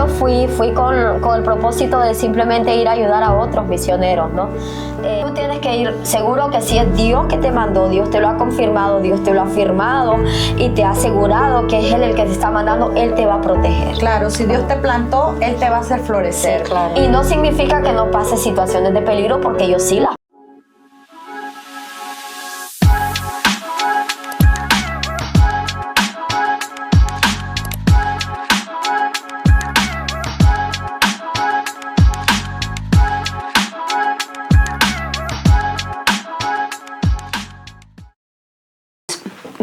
Yo fui con el propósito de simplemente ir a ayudar a otros misioneros, ¿no? Tú tienes que ir seguro que si es Dios que te mandó, Dios te lo ha confirmado, Dios te lo ha afirmado y te ha asegurado que es Él el que te está mandando, Él te va a proteger. Claro, si Dios te plantó, Él te va a hacer florecer. Sí, claro. Y no significa que no pases situaciones de peligro, porque yo sí las.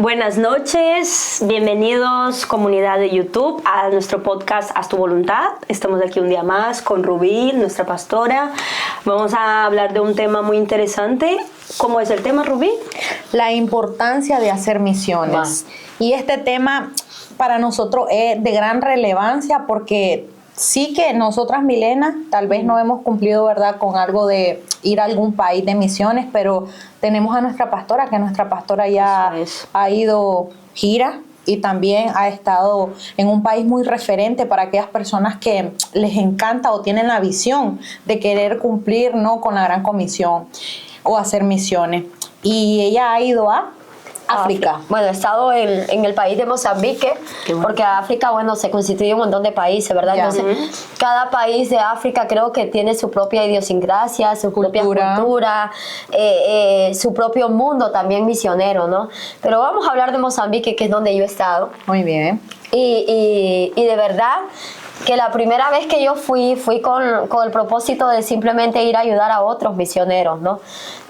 Buenas noches, bienvenidos comunidad de YouTube a nuestro podcast Haz tu voluntad. Estamos aquí un día más con Rubí, nuestra pastora. Vamos a hablar de un tema muy interesante. ¿Cómo es el tema, Rubí? La importancia de hacer misiones. Y este tema para nosotros es de gran relevancia porque sí que nosotras, Milena, tal vez no hemos cumplido, ¿verdad?, con algo de ir a algún país de misiones, pero tenemos a nuestra pastora, que nuestra pastora ya ha ido gira y también ha estado en un país muy referente para aquellas personas que les encanta o tienen la visión de querer cumplir, ¿no?, con la gran comisión o hacer misiones. Y ella ha ido a África. Bueno, he estado en el país de Mozambique, porque África, bueno, se constituye un montón de países, ¿verdad? Ya. Entonces, cada país de África creo que tiene su propia idiosincrasia, su propia cultura, su propio mundo también misionero, ¿no? Pero vamos a hablar de Mozambique, que es donde yo he estado. Muy bien. Y de verdad que la primera vez que yo fui con el propósito de simplemente ir a ayudar a otros misioneros, ¿no?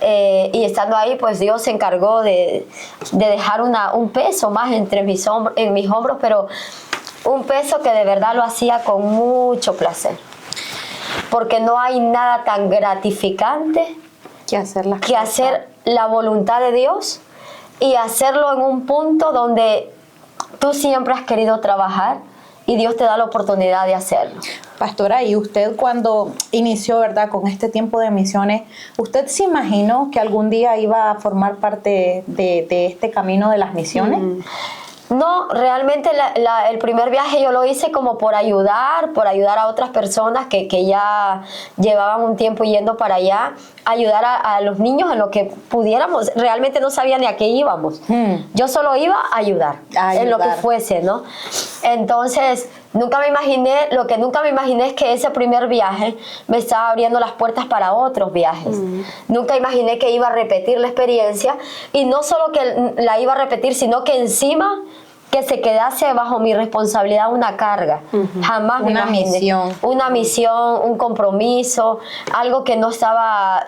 Y estando ahí, pues Dios se encargó de dejar un peso más en mis hombros, pero un peso que de verdad lo hacía con mucho placer. Porque no hay nada tan gratificante que hacer la voluntad de Dios y hacerlo en un punto donde tú siempre has querido trabajar y Dios te da la oportunidad de hacerlo. Pastora, y usted cuando inició, ¿verdad?, con este tiempo de misiones, ¿usted se imaginó que algún día iba a formar parte de este camino de las misiones? No, realmente el primer viaje yo lo hice como por ayudar a otras personas que ya llevaban un tiempo yendo para allá, ayudar a los niños en lo que pudiéramos. Realmente no sabía ni a qué íbamos. Yo solo iba a ayudar en lo que fuese, ¿no? Entonces, lo que nunca me imaginé es que ese primer viaje me estaba abriendo las puertas para otros viajes. Nunca imaginé que iba a repetir la experiencia, y no solo que la iba a repetir, sino que encima que se quedase bajo mi responsabilidad una carga. Jamás me imaginé. Una misión, un compromiso, algo que no estaba.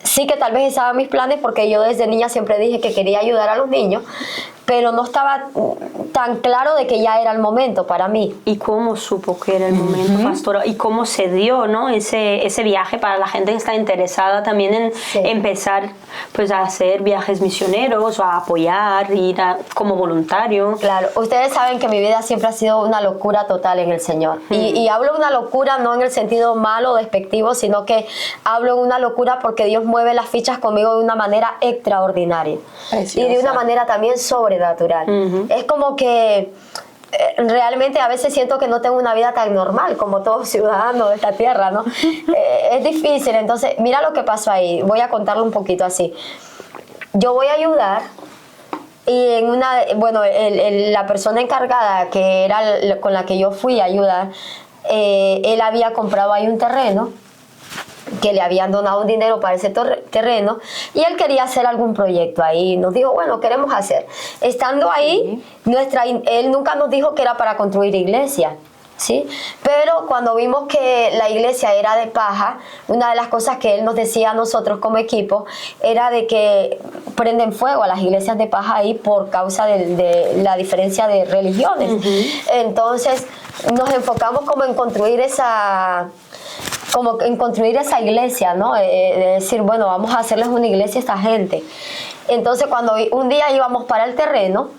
Sí que tal vez estaba en mis planes, porque yo desde niña siempre dije que quería ayudar a los niños, pero no estaba tan claro de que ya era el momento para mí. ¿Y cómo supo que era el momento, pastora? ¿Y cómo se dio, ¿no?, ese viaje para la gente que está interesada también en empezar pues a hacer viajes misioneros o a apoyar, ir como voluntario? Claro, ustedes saben que mi vida siempre ha sido una locura total en el Señor. Y hablo de una locura no en el sentido malo o despectivo, sino que hablo de una locura porque Dios mueve las fichas conmigo de una manera extraordinaria. Preciosa. Y de una manera también sobrenatural. Es como que realmente a veces siento que no tengo una vida tan normal como todo ciudadano de esta tierra, ¿no? Es difícil. Entonces, mira lo que pasó ahí. Voy a contarlo un poquito así. Yo voy a ayudar, y la persona encargada, que era con la que yo fui a ayudar, él había comprado ahí un terreno, que le habían donado un dinero para ese terreno, y él quería hacer algún proyecto ahí. Nos dijo, bueno, queremos hacer. Estando ahí, él nunca nos dijo que era para construir iglesia, ¿sí? Pero cuando vimos que la iglesia era de paja, una de las cosas que él nos decía a nosotros como equipo era de que prenden fuego a las iglesias de paja ahí por causa de la diferencia de religiones. Entonces nos enfocamos como en construir esa iglesia, ¿no? De decir, bueno, vamos a hacerles una iglesia a esta gente. Entonces, cuando un día íbamos para el terreno,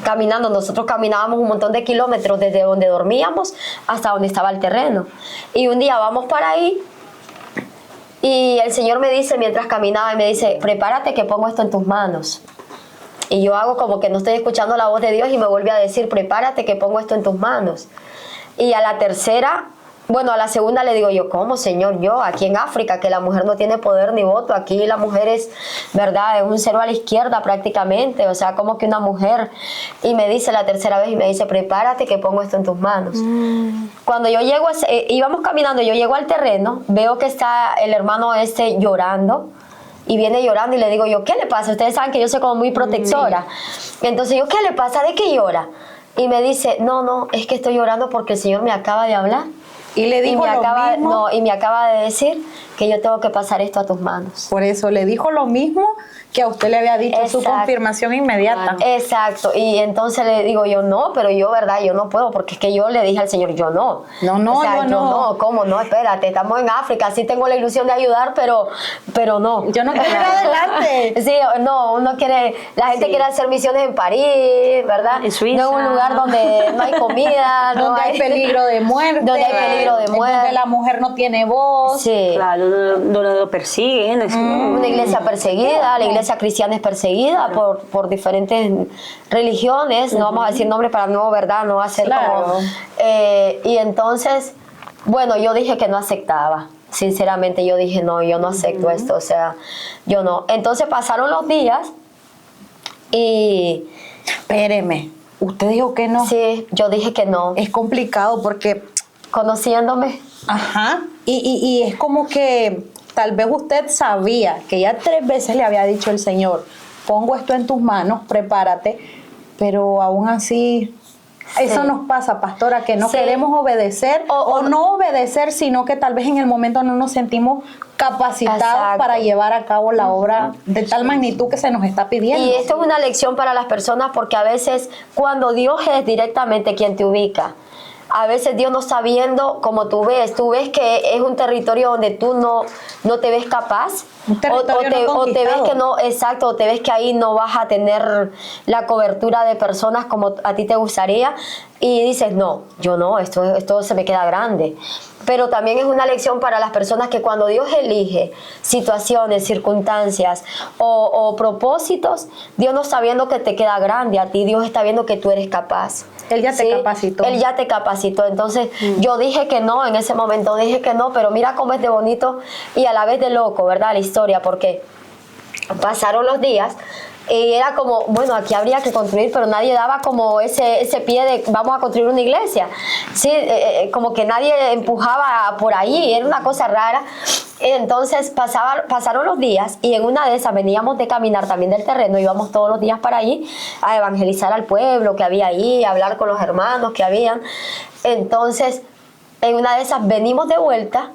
caminando, nosotros caminábamos un montón de kilómetros desde donde dormíamos hasta donde estaba el terreno. Y un día vamos para ahí, y el Señor me dice, mientras caminaba, me dice, prepárate que pongo esto en tus manos. Y yo hago como que no estoy escuchando la voz de Dios, y me vuelve a decir, prepárate que pongo esto en tus manos. Y a la tercera, bueno, a la segunda le digo yo, ¿cómo, Señor? Yo, aquí en África, que la mujer no tiene poder ni voto, aquí la mujer es, ¿verdad? Es un cero a la izquierda prácticamente, o sea, como que una mujer. Y me dice la tercera vez, y me dice, prepárate que pongo esto en tus manos. Cuando yo llego, íbamos caminando, yo llego al terreno, veo que está el hermano llorando, y viene llorando y le digo yo, ¿qué le pasa? Ustedes saben que yo soy como muy protectora. Entonces yo, ¿qué le pasa? ¿De qué llora? Y me dice, no, es que estoy llorando porque el Señor me acaba de hablar. Y le dijo lo mismo. No, y me acaba de decir que yo tengo que pasar esto a tus manos. Por eso le dijo lo mismo que a usted le había dicho. Exacto. Su confirmación inmediata. Exacto. Y entonces le digo yo, no, pero yo, ¿verdad? Yo no puedo, porque es que yo le dije al Señor, yo no. No, o sea, yo no. ¿Cómo? No, espérate, estamos en África, sí tengo la ilusión de ayudar, pero no. Yo no quiero ir adelante. Sí, no, uno quiere, la gente quiere hacer misiones en París, ¿verdad? En Suiza. No en un lugar donde no hay comida, donde hay peligro de muerte. Donde hay peligro de muerte. Donde la mujer no tiene voz. Sí. Claro, donde lo persiguen. Una iglesia perseguida, la iglesia cristiana es perseguida por diferentes religiones, no vamos a decir nombres para no, ¿verdad? No hacer como... y entonces, bueno, yo dije que no aceptaba. Sinceramente yo dije, no, yo no acepto esto, o sea, yo no. Entonces pasaron los días y... Espéreme, ¿usted dijo que no? Sí, yo dije que no. Es complicado porque... Conociéndome. Ajá, y es como que tal vez usted sabía que ya 3 veces le había dicho el Señor, pongo esto en tus manos, prepárate, pero aún así... Sí. Eso nos pasa, pastora, que no queremos obedecer o no obedecer, sino que tal vez en el momento no nos sentimos capacitados para llevar a cabo la obra de tal magnitud que se nos está pidiendo. Y esto es una lección para las personas porque a veces cuando Dios es directamente quien te ubica, a veces Dios no está viendo como tú ves que es un territorio donde tú no te ves capaz, un territorio o te ves que no, exacto, o te ves que ahí no vas a tener la cobertura de personas como a ti te gustaría y dices, no, yo no, esto se me queda grande. Pero también es una lección para las personas que cuando Dios elige situaciones, circunstancias o propósitos, Dios no está viendo que te queda grande a ti, Dios está viendo que tú eres capaz. Él ya te capacitó. Él ya te capacitó. Entonces yo dije que no, en ese momento dije que no, pero mira cómo es de bonito y a la vez de loco, ¿verdad? La historia, porque pasaron los días y era como, bueno, aquí habría que construir, pero nadie daba como ese pie de vamos a construir una iglesia. Sí, como que nadie empujaba por ahí, era una cosa rara. Entonces pasaron los días y en una de esas veníamos de caminar también del terreno, íbamos todos los días para allí a evangelizar al pueblo que había ahí, a hablar con los hermanos que habían. Entonces, en una de esas venimos de vuelta,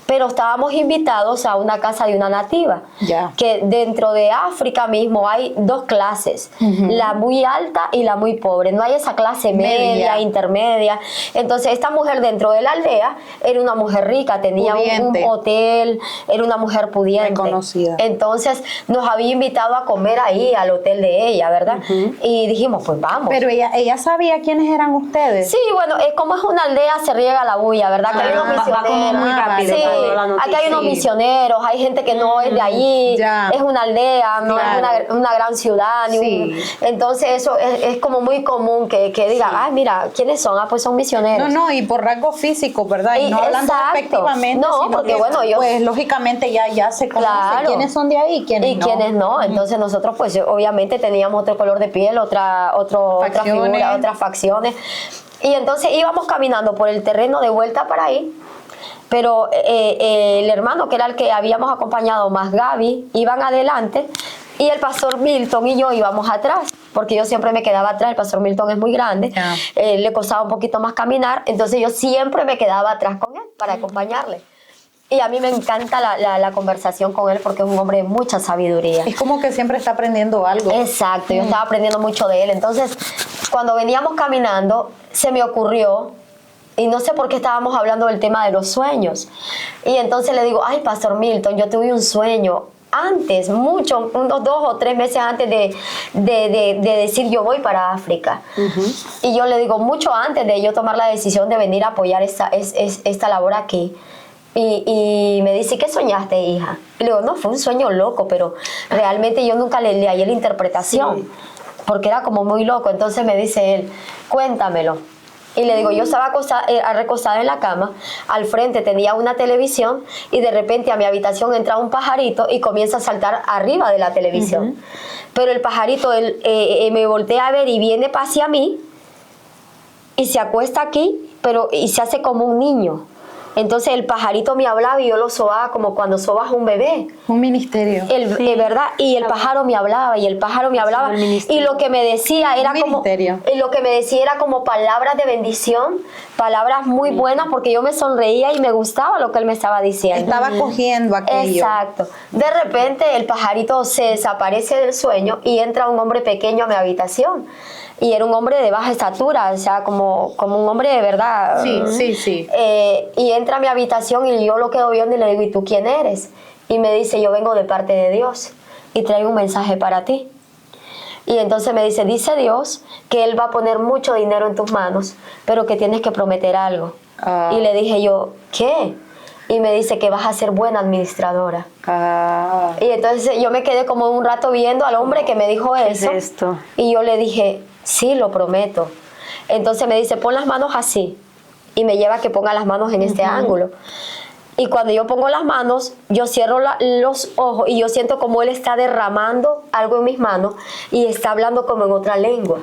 pero estábamos invitados a una casa de una nativa, que dentro de África mismo hay 2 clases, la muy alta y la muy pobre, no hay esa clase media, intermedia. Entonces esta mujer dentro de la aldea era una mujer rica, tenía un hotel, era una mujer pudiente, reconocida. Entonces nos había invitado a comer ahí al hotel de ella, ¿verdad? Y dijimos, pues vamos. Pero ella sabía quiénes eran ustedes. Sí, bueno, como es una aldea se riega la bulla, ¿verdad? Que hay unos misioneros. Va como muy rápido. Sí, aquí hay unos misioneros, hay gente que no es de allí, es una aldea, no es una gran ciudad. Entonces eso es como muy común que diga, ay, mira, ¿quiénes son? Ah, pues son misioneros. No, y por rasgo físico, ¿verdad? Y no hablando despectivamente, no, porque bueno, ellos... Pues lógicamente ya se conoce quiénes son de ahí y quiénes no. Quiénes no. Entonces nosotros pues obviamente teníamos otro color de piel, otra figura, otras facciones. Y entonces íbamos caminando por el terreno de vuelta para ahí. Pero el hermano, que era el que habíamos acompañado, más Gaby, iban adelante y el pastor Milton y yo íbamos atrás, porque yo siempre me quedaba atrás. El pastor Milton es muy grande, le costaba un poquito más caminar, entonces yo siempre me quedaba atrás con él para acompañarle. Y a mí me encanta la conversación con él porque es un hombre de mucha sabiduría. Es como que siempre está aprendiendo algo. Exacto, yo estaba aprendiendo mucho de él. Entonces, cuando veníamos caminando, se me ocurrió... Y no sé por qué estábamos hablando del tema de los sueños. Y entonces le digo, ay, Pastor Milton, yo tuve un sueño antes, unos 2 o 3 meses antes de decir yo voy para África. Y yo le digo, mucho antes de yo tomar la decisión de venir a apoyar esta labor aquí. Y me dice, ¿qué soñaste, hija? Y le digo, no, fue un sueño loco, pero realmente yo nunca le hallé la interpretación, porque era como muy loco. Entonces me dice él, cuéntamelo. Y le digo, yo estaba recostada en la cama, al frente tenía una televisión y de repente a mi habitación entra un pajarito y comienza a saltar arriba de la televisión. Pero el pajarito me voltea a ver y viene hacia mí y se acuesta aquí, y se hace como un niño. Entonces el pajarito me hablaba y yo lo sobaba como cuando sobas un bebé. Un ministerio. ¿Verdad? Y el pájaro me hablaba y el pájaro me hablaba. Y lo que me decía era como palabras de bendición, palabras muy buenas, porque yo me sonreía y me gustaba lo que él me estaba diciendo. Estaba cogiendo aquello. Exacto. De repente el pajarito se desaparece del sueño y entra un hombre pequeño a mi habitación. Y era un hombre de baja estatura, o sea, como un hombre de verdad. Sí. Y entra a mi habitación y yo lo quedo viendo y le digo, ¿y tú quién eres? Y me dice, yo vengo de parte de Dios y traigo un mensaje para ti. Y entonces me dice Dios que Él va a poner mucho dinero en tus manos, pero que tienes que prometer algo. Y le dije yo, ¿qué? Y me dice que vas a ser buena administradora. Y entonces yo me quedé como un rato viendo al hombre que me dijo eso. ¿Qué es esto? Y yo le dije, sí, lo prometo. Entonces me dice, pon las manos así. Y me lleva a que ponga las manos en este ángulo. Y cuando yo pongo las manos, yo cierro los ojos y yo siento como Él está derramando algo en mis manos y está hablando como en otra lengua.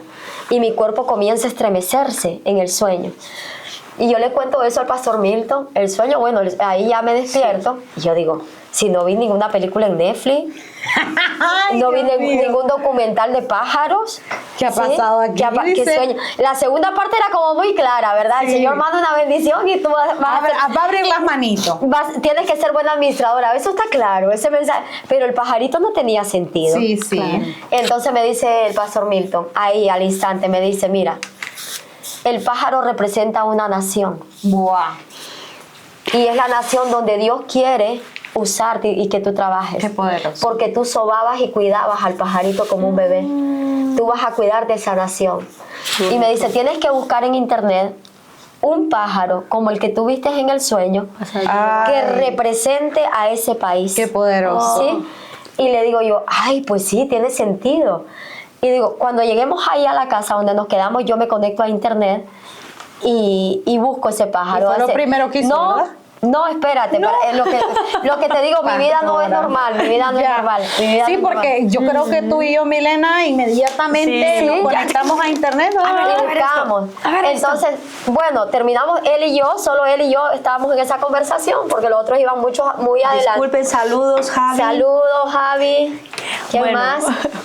Y mi cuerpo comienza a estremecerse en el sueño. Y yo le cuento eso al pastor Milton, el sueño, bueno, ahí ya me despierto. Y yo digo, si no vi ninguna película en Netflix, no vi ningún documental de pájaros. ¿Qué ha pasado aquí? ¿Qué sueño? La segunda parte era como muy clara, ¿verdad? El Señor manda una bendición y tú vas a abrir las manitos. Tienes que ser buena administradora. Eso está claro, ese mensaje. Pero el pajarito no tenía sentido. Sí. Claro. Entonces me dice el pastor Milton, ahí al instante me dice, mira, el pájaro representa una nación. ¡Buah! Y es la nación donde Dios quiere usarte y que tú trabajes. ¡Qué poderoso! Porque tú sobabas y cuidabas al pajarito como un bebé. Tú vas a cuidar de esa nación. Y me dice, tienes que buscar en internet un pájaro como el que tú viste en el sueño que represente a ese país. ¡Qué poderoso! ¿Sí? Y le digo yo, ay, pues sí, tiene sentido. Y digo, cuando lleguemos ahí a la casa donde nos quedamos, yo me conecto a internet y busco ese pájaro. ¿Y fue lo primero que hizo, verdad? No, espérate, No. Lo que te digo, mi vida no es normal, mi vida no es normal. Sí, porque yo creo que tú y yo, Milena, inmediatamente nos conectamos a internet. Buscamos. Entonces, bueno, terminamos solo él y yo estábamos en esa conversación, porque los otros iban muy adelante. Disculpen, saludos, Javi. Saludos, Javi. ¿Quién más?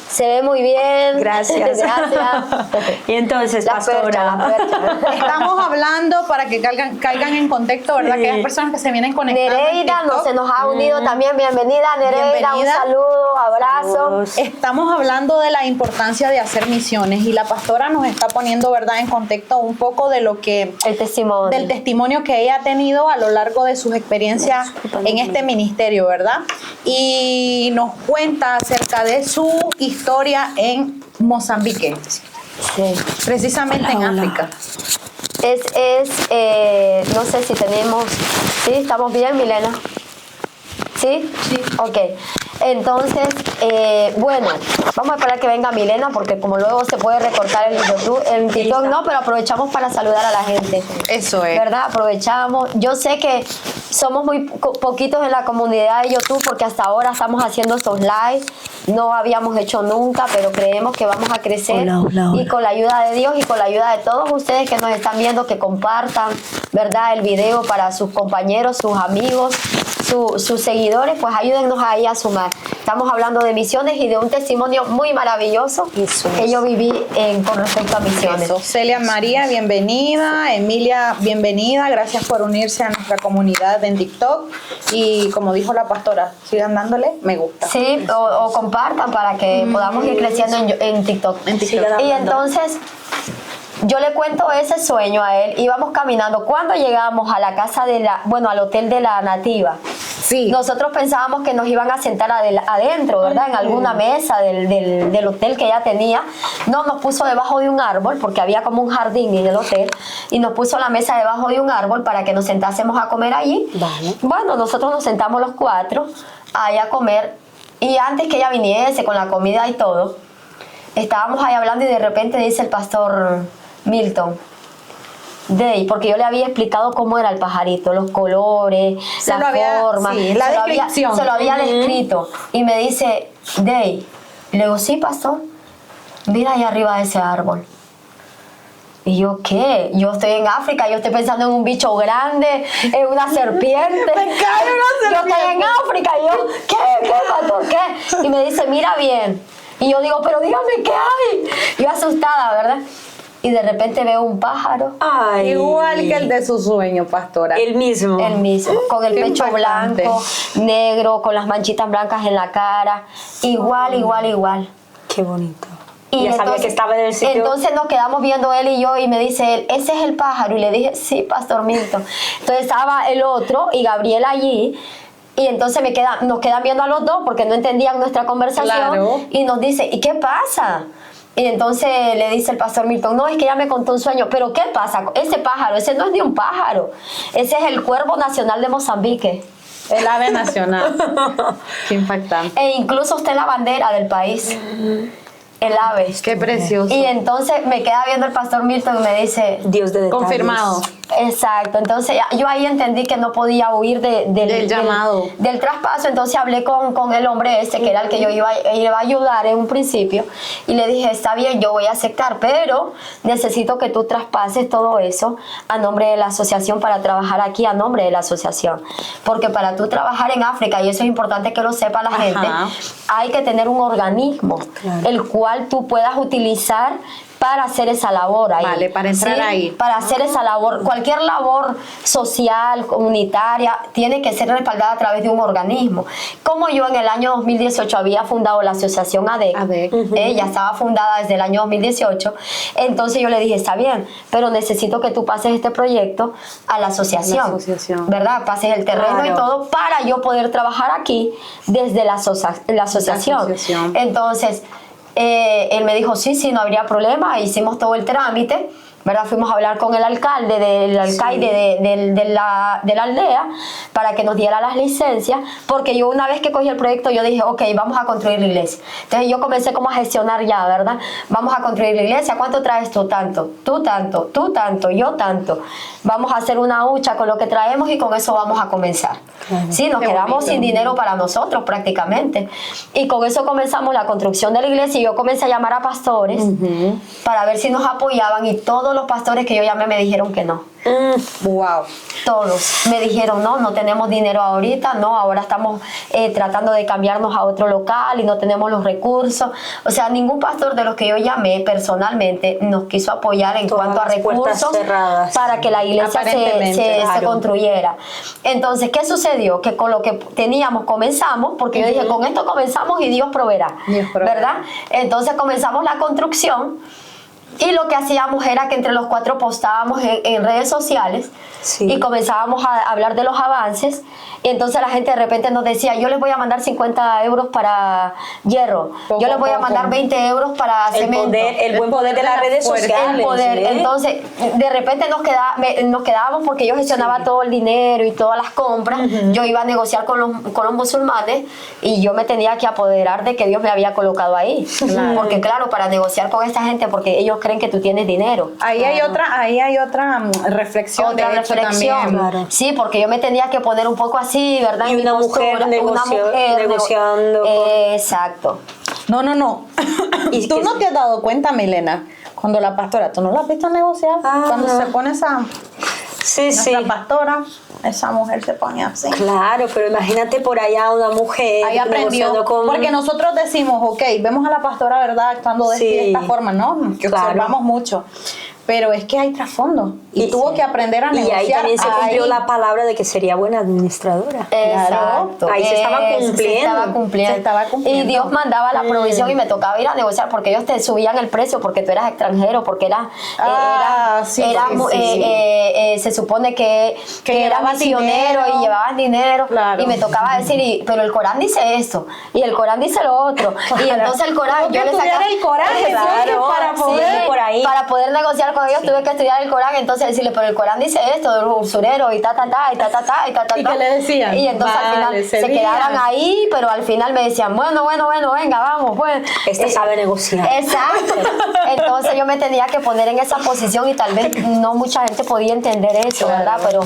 Se ve muy bien. Gracias. Y entonces, pastora. La percha. Estamos hablando para que caigan en contexto, ¿verdad? Que hay personas que se vienen conectando. Nereida se nos ha unido también. Bienvenida, Nereida. Bienvenida. Un saludo, abrazo. Saludos. Estamos hablando de la importancia de hacer misiones y la pastora nos está poniendo, ¿verdad?, en contexto un poco de lo que El testimonio. del testimonio que ella ha tenido a lo largo de sus experiencias en este ministerio, ¿verdad? Y nos cuenta acerca de su historia en Mozambique, Sí. precisamente en África. No sé si tenemos... ¿Sí? ¿Estamos bien, Milena? ¿Sí? Sí. Ok. Entonces, bueno, vamos a esperar que venga Milena porque como luego se puede recortar en YouTube, en TikTok no, pero aprovechamos para saludar a la gente. Eso es. ¿Verdad? Aprovechamos. Yo sé que somos muy poquitos en la comunidad de YouTube porque hasta ahora estamos haciendo estos lives. No habíamos hecho nunca, pero creemos que vamos a crecer. Hola. Y con la ayuda de Dios y con la ayuda de todos ustedes que nos están viendo, que compartan, ¿verdad?, el video para sus compañeros, sus amigos, sus seguidores, pues ayúdennos ahí a sumar. Estamos hablando de misiones y de un testimonio muy maravilloso que yo viví con respecto a misiones. Eso. Celia María, bienvenida. Emilia, bienvenida. Gracias por unirse a nuestra comunidad en TikTok. Y como dijo la pastora, sigan dándole me gusta. Sí, o compartan para que podamos ir creciendo en TikTok. Y entonces, yo le cuento ese sueño a él. Íbamos caminando. Cuando llegamos a la casa al hotel de la nativa, Sí. nosotros pensábamos que nos iban a sentar adentro, ¿verdad? En alguna mesa del hotel que ella tenía. No, nos puso debajo de un árbol, porque había como un jardín en el hotel, y nos puso la mesa debajo de un árbol para que nos sentásemos a comer allí. Vale. Bueno, nosotros nos sentamos los cuatro ahí a comer, y antes que ella viniese con la comida y todo, estábamos ahí hablando y de repente dice el pastor Milton, Dey, porque yo le había explicado cómo era el pajarito, los colores, la forma, sí, la descripción. Se lo había descrito. Y me dice, Dey, y le digo, sí, pastor, mira ahí arriba de ese árbol. Y yo, ¿qué? Yo estoy en África, yo estoy pensando en un bicho grande, en una serpiente. ¡Me cae una serpiente! Yo estoy en África, y yo, ¿qué, pastor, qué? Y me dice, mira bien. Y yo digo, pero dígame, ¿qué hay? Yo asustada, ¿verdad? Y de repente veo un pájaro. Ay. Igual que el de su sueño, pastora. El mismo. El mismo, con el Qué pecho impactante. blanco, negro, con las manchitas blancas en la cara. Igual. Qué bonito. Y ya sabía que estaba en el sitio. Entonces nos quedamos viendo él y yo y me dice él, ese es el pájaro. Y le dije, sí, Pastor Milton. Entonces estaba el otro y Gabriel allí. Y entonces nos quedan viendo a los dos porque no entendían nuestra conversación. Claro. Y nos dice, ¿y qué pasa? Y entonces le dice el Pastor Milton, no, es que ella me contó un sueño. ¿Pero qué pasa? Ese pájaro, ese no es ni un pájaro. Ese es el cuervo nacional de Mozambique. El ave nacional. Qué impactante. E incluso usted la bandera del país. El ave. Qué precioso. Y entonces me queda viendo el Pastor Milton y me dice, Dios de detalles. Confirmado. exacto. Entonces yo ahí entendí que no podía huir Del llamado. del traspaso. Entonces hablé con el hombre este, que era el que yo iba a ayudar en un principio. Y le dije, está bien, yo voy a aceptar, pero necesito que tú traspases todo eso a nombre de la asociación para trabajar aquí a nombre de la asociación. Porque para tú trabajar en África, y eso es importante que lo sepa la gente, hay que tener un organismo, el cual tú puedas utilizar para hacer esa labor ahí. Vale, para entrar ahí. Para hacer esa labor. Cualquier labor social, comunitaria, tiene que ser respaldada a través de un organismo. Como yo en el año 2018 había fundado la asociación ADEC, ya estaba fundada desde el año 2018, entonces yo le dije, está bien, pero necesito que tú pases este proyecto a la asociación, ¿verdad? Pases el terreno y todo para yo poder trabajar aquí desde la asociación. Entonces, él me dijo, sí, no habría problema, hicimos todo el trámite, ¿verdad? Fuimos a hablar con el alcalde, de la aldea, para que nos diera las licencias, porque yo una vez que cogí el proyecto, yo dije, ok, vamos a construir la iglesia. Entonces yo comencé como a gestionar ya, ¿verdad? Vamos a construir la iglesia, ¿cuánto traes tú? Tanto, tú tanto, tú tanto, yo tanto. Vamos a hacer una hucha con lo que traemos y con eso vamos a comenzar. Sí, nos quedamos sin dinero para nosotros prácticamente. Y con eso comenzamos la construcción de la iglesia y yo comencé a llamar a pastores para ver si nos apoyaban, y todos los pastores que yo llamé me dijeron que no. Wow. Todos me dijeron, no tenemos dinero ahorita, no, ahora estamos tratando de cambiarnos a otro local y no tenemos los recursos. O sea, ningún pastor de los que yo llamé personalmente nos quiso apoyar en cuanto a recursos para que la iglesia se construyera. Entonces, ¿qué sucedió? Que con lo que teníamos comenzamos, porque yo dije, con esto comenzamos y Dios proveerá, ¿verdad? Entonces comenzamos la construcción. Y lo que hacíamos era que entre los cuatro postábamos en redes sociales y comenzábamos a hablar de los avances. Y entonces la gente de repente nos decía, yo les voy a mandar 50 euros para hierro, yo les voy a mandar 20 euros para cemento. El buen poder de las redes sociales. El poder. ¿Sí? Entonces, de repente nos quedábamos porque yo gestionaba todo el dinero y todas las compras. Yo iba a negociar con los musulmanes y yo me tenía que apoderar de que Dios me había colocado ahí. Porque claro, para negociar con esta gente, porque ellos creen que tú tienes dinero. Ahí hay otra reflexión. También. Sí, porque yo me tenía que poner un poco así, ¿verdad? Y una mujer negociando. Exacto. No. ¿Y tú no te has dado cuenta, Milena? Cuando la pastora, ¿tú no la has visto negociar? Cuando se pone esa pastora, esa mujer se pone así. Claro, pero imagínate por allá una mujer ahí aprendió, porque nosotros decimos, ok, vemos a la pastora, ¿verdad?, actuando de esta forma, ¿no? Que observamos mucho. Pero es que hay trasfondo y tuvo que aprender a negociar. Y ahí también se cumplió la palabra de que sería buena administradora. Exacto. Ahí se estaba cumpliendo. Y Dios mandaba la provisión y me tocaba ir a negociar porque ellos te subían el precio porque tú eras extranjero, porque se supone que eras misionero y llevabas dinero. Claro. Y me tocaba decir, pero el Corán dice esto y el Corán dice lo otro. Y entonces el Corán, yo le sacaba el Corán, para poder para poder negociar con con ellos tuve que estudiar el Corán, entonces decirle, pero el Corán dice esto, del usurero, y ta, ta, ta, y ta, ta, ta, y ta, ta, ¿Y ta. qué le decían? Y entonces al final se quedaban ahí, pero al final me decían, bueno, venga, vamos, pues. Esta sabe negociar. Exacto. Entonces yo me tenía que poner en esa posición y tal vez no mucha gente podía entender eso, ¿verdad? Pero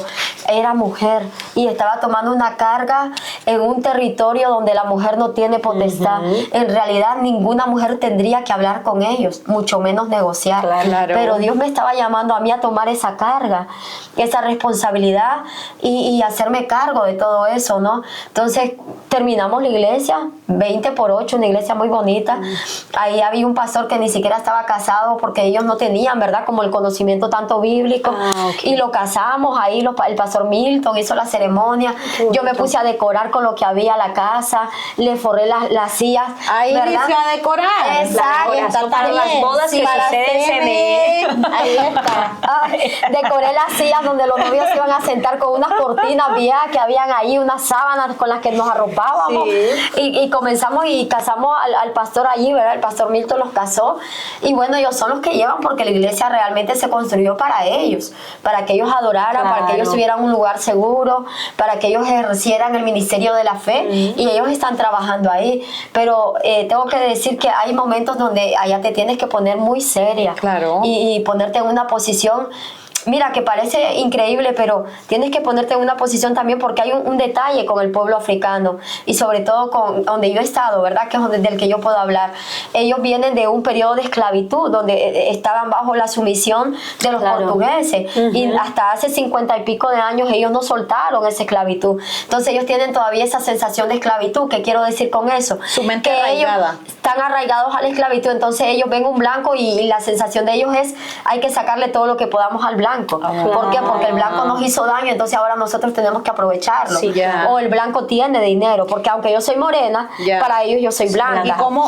era mujer y estaba tomando una carga en un territorio donde la mujer no tiene potestad. En realidad ninguna mujer tendría que hablar con ellos, mucho menos negociar. Claro. Pero Dios me estaba llamando a mí a tomar esa carga, esa responsabilidad y hacerme cargo de todo eso, ¿no? Entonces terminamos la iglesia, 20/8, una iglesia muy bonita. Ahí había un pastor que ni siquiera estaba casado porque ellos no tenían, ¿verdad? Como el conocimiento tanto bíblico. Okay. Y lo casamos, ahí el pastor Milton hizo la ceremonia. Yo me puse a decorar con lo que había en la casa, le forré las sillas. Ahí ¿verdad? inició a decorar. Exacto. decoración para las bodas que suceden se ve. Ahí está. Decoré las sillas donde los novios se iban a sentar con unas cortinas viejas que habían ahí, unas sábanas con las que nos arropábamos. Y comenzamos y casamos al pastor allí, ¿verdad? El pastor Milton los casó. Y bueno, ellos son los que llevan porque la iglesia realmente se construyó para ellos, para que ellos adoraran, para que ellos tuvieran un lugar seguro, para que ellos ejercieran el ministerio de la fe. Y ellos están trabajando ahí. Pero tengo que decir que hay momentos donde allá te tienes que poner muy seria. Claro. Y ponerte en una posición. Mira, que parece increíble, pero tienes que ponerte en una posición también porque hay un detalle con el pueblo africano y sobre todo con donde yo he estado, ¿verdad? Que es del que yo puedo hablar. Ellos vienen de un periodo de esclavitud donde estaban bajo la sumisión de los portugueses y hasta hace 50 y pico de años ellos no soltaron esa esclavitud. Entonces ellos tienen todavía esa sensación de esclavitud. ¿Qué quiero decir con eso? Su mente que arraigada. ellos están arraigados a la esclavitud, entonces ellos ven un blanco y la sensación de ellos es hay que sacarle todo lo que podamos al blanco. ¿Por qué? Porque el blanco nos hizo daño, entonces ahora nosotros tenemos que aprovecharlo. Sí, o el blanco tiene dinero, porque aunque yo soy morena, para ellos yo soy blanca.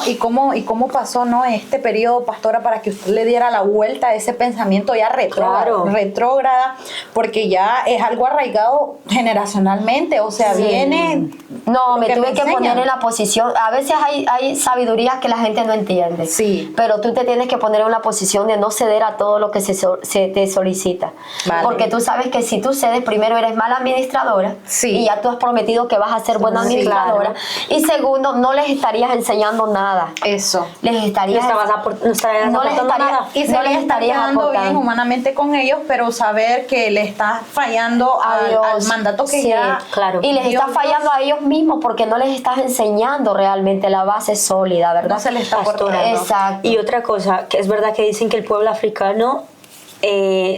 ¿Y cómo pasó, no, este periodo, pastora, para que usted le diera la vuelta a ese pensamiento ya retrógrada, porque ya es algo arraigado generacionalmente, o sea, viene... No, me tuve que enseñan. poner en la posición. A veces hay sabidurías que la gente no entiende. Sí. Pero tú te tienes que poner en una posición de no ceder a todo lo que se te solicita. Vale. Porque tú sabes que si tú cedes, primero eres mala administradora. Sí. Y ya tú has prometido que vas a ser buena administradora. Y segundo, no les estarías enseñando nada. Eso. Les estarías... No estarías aportando nada. Y se no le les está estarías quedando bien aportando. humanamente con ellos, pero saber que le está fallando al mandato que Sí, ya... claro. Y les Dios está fallando a ellos mismos porque no les estás enseñando realmente la base sólida, ¿verdad? No se les está Pastora, aportando. Exacto. Y otra cosa, que es verdad que dicen que el pueblo africano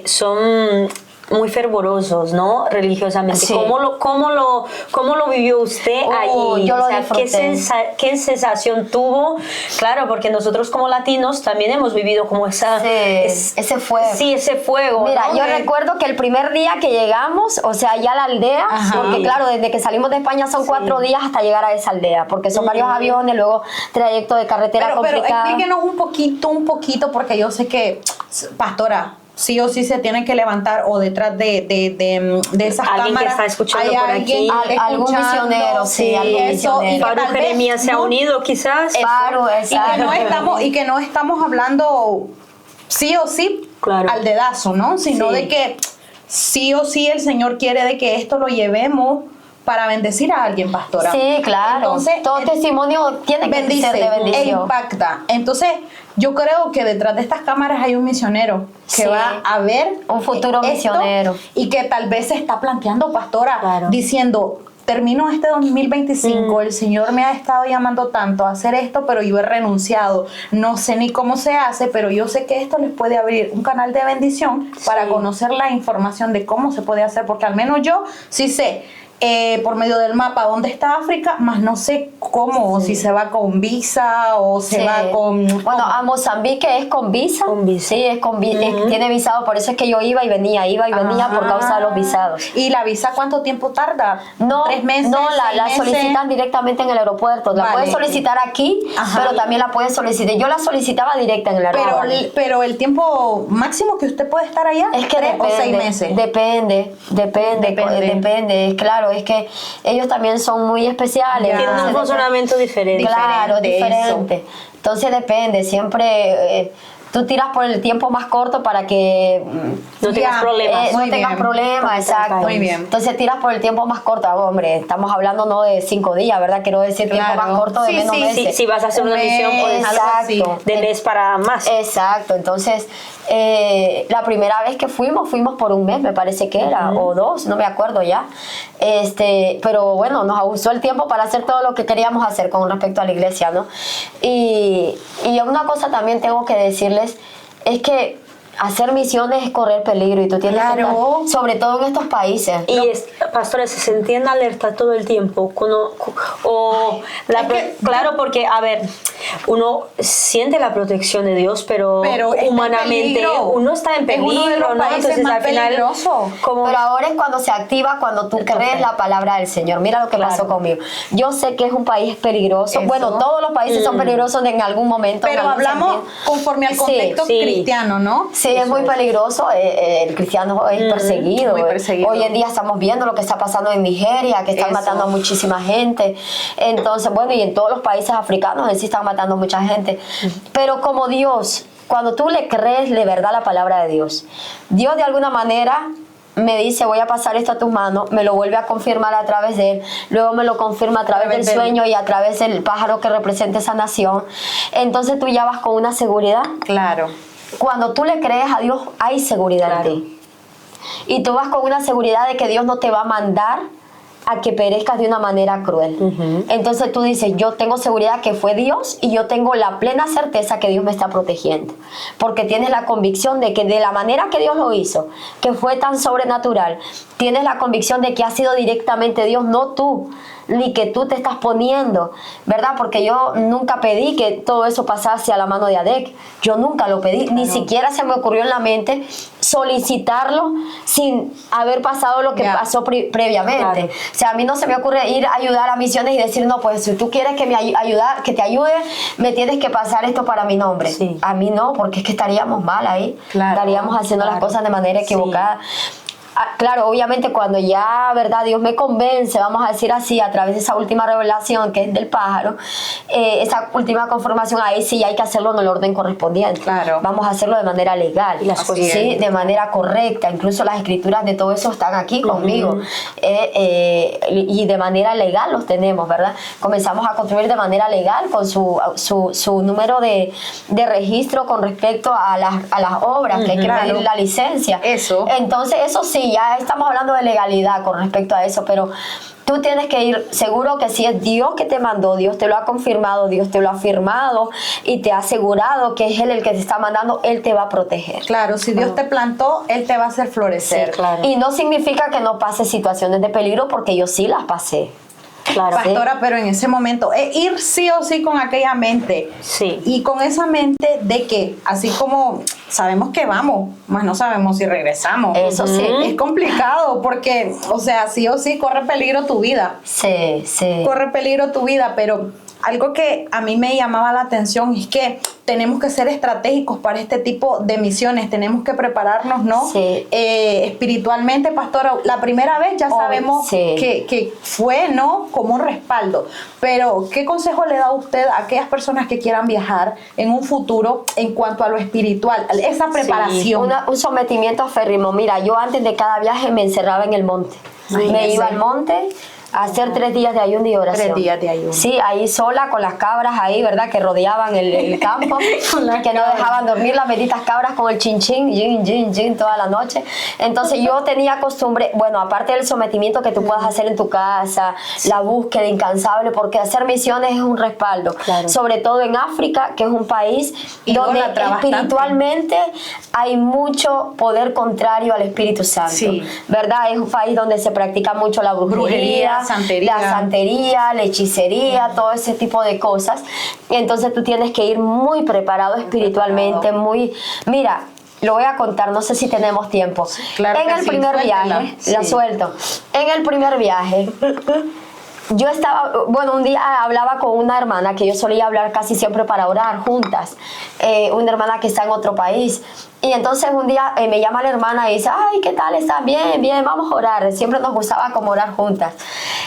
son muy fervorosos, ¿no? Religiosamente. Sí. ¿Cómo lo vivió usted ahí? Yo lo ¿qué, disfruté. ¿Qué sensación tuvo? Claro, porque nosotros como latinos también hemos vivido como esa... ese fuego. Sí, ese fuego. Mira, ¿no? yo recuerdo que el primer día que llegamos, o sea, ya a la aldea, porque claro, desde que salimos de España son 4 días hasta llegar a esa aldea, porque son varios aviones, luego trayecto de carretera Pero complicado. explíquenos un poquito, porque yo sé que, pastora, sí o sí se tienen que levantar o detrás de esas Alguien que cámaras está escuchando hay por alguien aquí. Algún escuchando, misionero, sí, algún eso, misionero. y que Faru tal vez Jeremías se ha no- unido quizás. Claro, exacto. y que no estamos hablando sí o sí Claro. al dedazo, ¿no? Sino Sí. de que sí o sí el Señor quiere de que esto lo llevemos para bendecir a alguien, pastora. Sí, claro. Entonces, todo testimonio tiene que bendice ser de e bendición. impacta. Entonces, yo creo que detrás de estas cámaras hay un misionero que Sí. va a ver Un futuro esto misionero. y que tal vez se está planteando, pastora, Claro. diciendo, termino este 2025, el Señor me ha estado llamando tanto a hacer esto, pero yo he renunciado, no sé ni cómo se hace, pero yo sé que esto les puede abrir un canal de bendición para conocer la información de cómo se puede hacer, porque al menos yo sí sé por medio del mapa dónde está África, más no sé cómo, si se va con visa o se Sí. va con... Bueno, a Mozambique es con visa. Con visa. Sí, es con tiene visado, por eso es que yo iba y venía por causa de los visados. ¿Y la visa cuánto tiempo tarda? No, 3 meses. no, 6 la meses? solicitan directamente en el aeropuerto. La Vale. puedes solicitar aquí, Ajá. pero también la puedes solicitar. Yo la solicitaba directa en el aeropuerto. Pero el tiempo máximo que usted puede estar allá Es que 3 depende, o 6 meses. depende. Es claro, es que ellos también son muy especiales. Ya. Tienen un Entonces, funcionamiento diferente. Claro, Diferente, diferente. Entonces depende, siempre tú tiras por el tiempo más corto para que no tengas problemas. no Muy tengas bien. problemas, exacto. Muy bien. Entonces tiras por el tiempo más corto. Hombre, estamos hablando no de 5 días, ¿verdad? Quiero decir tiempo Claro. más corto de Sí, menos sí, meses. Si vas a hacer una Un misión, mes, puedes algo así. de mes para más. Exacto, entonces la primera vez que fuimos por un mes, me parece que era, o 2, no me acuerdo ya. Pero bueno, nos gustó el tiempo para hacer todo lo que queríamos hacer con respecto a la iglesia, ¿no? Y una cosa también tengo que decirles, es que hacer misiones es correr peligro y tú tienes que estar, sobre todo en estos países. Y pastores, se entiende alerta todo el tiempo. Claro, porque, a ver, uno siente la protección de Dios, pero humanamente uno está en peligro, es uno de los ¿no? países Entonces, más al final, peligrosos. Pero ahora es cuando se activa, cuando tú crees la palabra del Señor. Mira lo que pasó conmigo. Yo sé que es un país peligroso. Eso. Bueno, todos los países son peligrosos en algún momento. Pero en algún hablamos sentido. conforme al contexto cristiano, ¿no? Sí, es muy peligroso. El cristiano es perseguido. Muy perseguido. Hoy en día estamos viendo lo que está pasando en Nigeria, que están matando a muchísima gente. Entonces, bueno, y en todos los países africanos en sí están matando a mucha gente. Pero como Dios, cuando tú le crees de verdad la palabra de Dios, Dios de alguna manera me dice, voy a pasar esto a tus manos, me lo vuelve a confirmar a través de él, luego me lo confirma a través del sueño y a través del pájaro que representa esa nación. Entonces tú ya vas con una seguridad. Claro. Cuando tú le crees a Dios, hay seguridad en ti. Y tú vas con una seguridad de que Dios no te va a mandar a que perezcas de una manera cruel. Entonces tú dices, yo tengo seguridad que fue Dios y yo tengo la plena certeza que Dios me está protegiendo. Porque tienes la convicción de que de la manera que Dios lo hizo, que fue tan sobrenatural, tienes la convicción de que ha sido directamente Dios, no tú, ni que tú te estás poniendo, ¿verdad? Porque yo nunca pedí que todo eso pasase a la mano de Adek. Yo nunca lo pedí, ni siquiera se me ocurrió en la mente solicitarlo sin haber pasado lo que pasó previamente. O sea, a mí no se me ocurre ir a ayudar a misiones y decir, no, pues si tú quieres que que te ayude, me tienes que pasar esto para mi nombre. A mí no, porque es que estaríamos mal ahí. Estaríamos haciendo las cosas de manera equivocada. Claro, obviamente cuando ya, ¿verdad? Dios me convence, vamos a decir así, a través de esa última revelación que es del pájaro, esa última confirmación, ahí sí hay que hacerlo en el orden correspondiente. Vamos a hacerlo de manera legal, ¿sí? De manera correcta. Incluso las escrituras de todo eso están aquí conmigo. Y de manera legal los tenemos, ¿verdad? Comenzamos a construir de manera legal con su número de registro con respecto a las obras, que hay que pedir la licencia. Entonces, eso sí, ya estamos hablando de legalidad con respecto a eso, pero tú tienes que ir seguro que si es Dios que te mandó, Dios te lo ha confirmado, Dios te lo ha firmado y te ha asegurado que es Él el que te está mandando, Él te va a proteger. Claro, si Dios te plantó, Él te va a hacer florecer. Y no significa que no pases situaciones de peligro, porque yo sí las pasé. Pastora, pero en ese momento ir sí o sí con aquella mente y con esa mente de que así como sabemos que vamos, más no sabemos si regresamos. Eso sí. Es complicado porque, o sea, sí o sí corre peligro tu vida. Corre peligro tu vida, pero algo que a mí me llamaba la atención es que tenemos que ser estratégicos para este tipo de misiones, tenemos que prepararnos, ¿no? Espiritualmente, pastora, la primera vez ya sabemos que fue, ¿no? Como un respaldo, pero ¿qué consejo le da usted a aquellas personas que quieran viajar en un futuro en cuanto a lo espiritual, esa preparación? Un sometimiento aférrimo. Mira, yo antes de cada viaje me encerraba en el monte. Me iba al monte a hacer 3 días de ayuno y oración. 3 días de ayuno. Sí, ahí sola con las cabras ahí, ¿verdad? Que rodeaban el campo, que no dejaban dormir las benditas cabras con el chinchín, yin, toda la noche. Entonces yo tenía costumbre, bueno, aparte del sometimiento que tú puedas hacer en tu casa, la búsqueda incansable, porque hacer misiones es un respaldo. Sobre todo en África, que es un país donde espiritualmente hay mucho poder contrario al Espíritu Santo. ¿Verdad? Es un país donde se practica mucho la brujería, la santería, la hechicería, todo ese tipo de cosas. Entonces tú tienes que ir muy preparado espiritualmente, Mira, lo voy a contar, no sé si tenemos tiempo. En el primer viaje, la suelto. En el primer viaje, yo estaba, bueno, un día hablaba con una hermana que yo solía hablar casi siempre para orar juntas, una hermana que está en otro país. Y entonces un día me llama la hermana y dice, ay, ¿qué tal? ¿Estás bien? Vamos a orar. Siempre nos gustaba como orar juntas.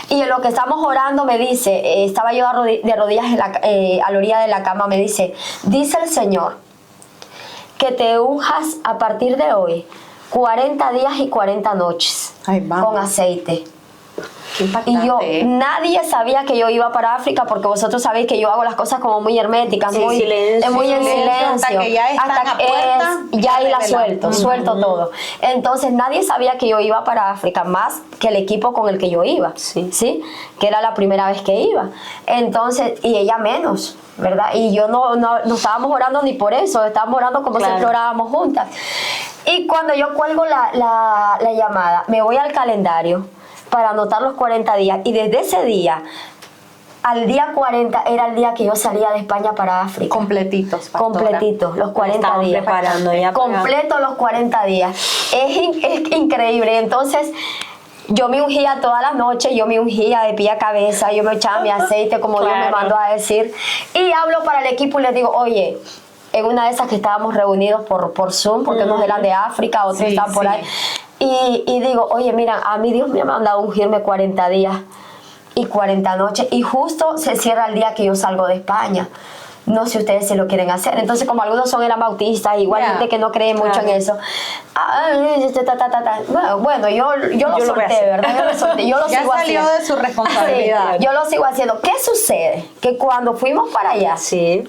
Y en lo que estamos orando me dice, estaba yo de rodillas a la orilla de la cama, me dice el Señor que te unjas a partir de hoy 40 días y 40 noches Ay, vamos. con aceite. Qué impactante, Y yo, ¿eh? nadie sabía que yo iba para África, porque vosotros sabéis que yo hago las cosas como muy herméticas, Sí, muy, silencio. muy en Silencio, silencio. hasta que ya están a puerta, ya ahí la revelan. suelto todo. Entonces nadie sabía que yo iba para África, más que el equipo con el que yo iba, Sí. que era la primera vez que iba. Entonces, y ella menos, ¿verdad? Y yo no estábamos orando ni por eso, estábamos orando como Claro. siempre orábamos juntas. Y cuando yo cuelgo la llamada, me voy al calendario para anotar los 40 días, y desde ese día al día 40 era el día que yo salía de España para África. Completitos, pastora. Completitos, los 40 Estaban días. preparando ya para- Completo los 40 días. Es increíble. Entonces, yo me ungía todas las noches, yo me ungía de pie a cabeza, yo me echaba mi aceite como Dios me Claro. mandó a decir. Y hablo para el equipo y les digo, oye, en una de esas que estábamos reunidos por Zoom, porque unos eran de África, otros Sí, estaban por sí. ahí. Y digo, oye, mira, a mí Dios me ha mandado a ungirme 40 días y 40 noches, y justo se cierra el día que yo salgo de España. No sé si ustedes se lo quieren hacer. Entonces, como algunos eran bautistas, igual Ya. gente que no cree mucho Claro. en eso. Bueno, yo lo Yo lo voy a solté, hacer. ¿verdad? Yo lo solté, yo lo Ya sigo salió haciendo. de su responsabilidad. Sí, yo lo sigo haciendo. ¿Qué sucede? Que cuando fuimos para allá, Sí.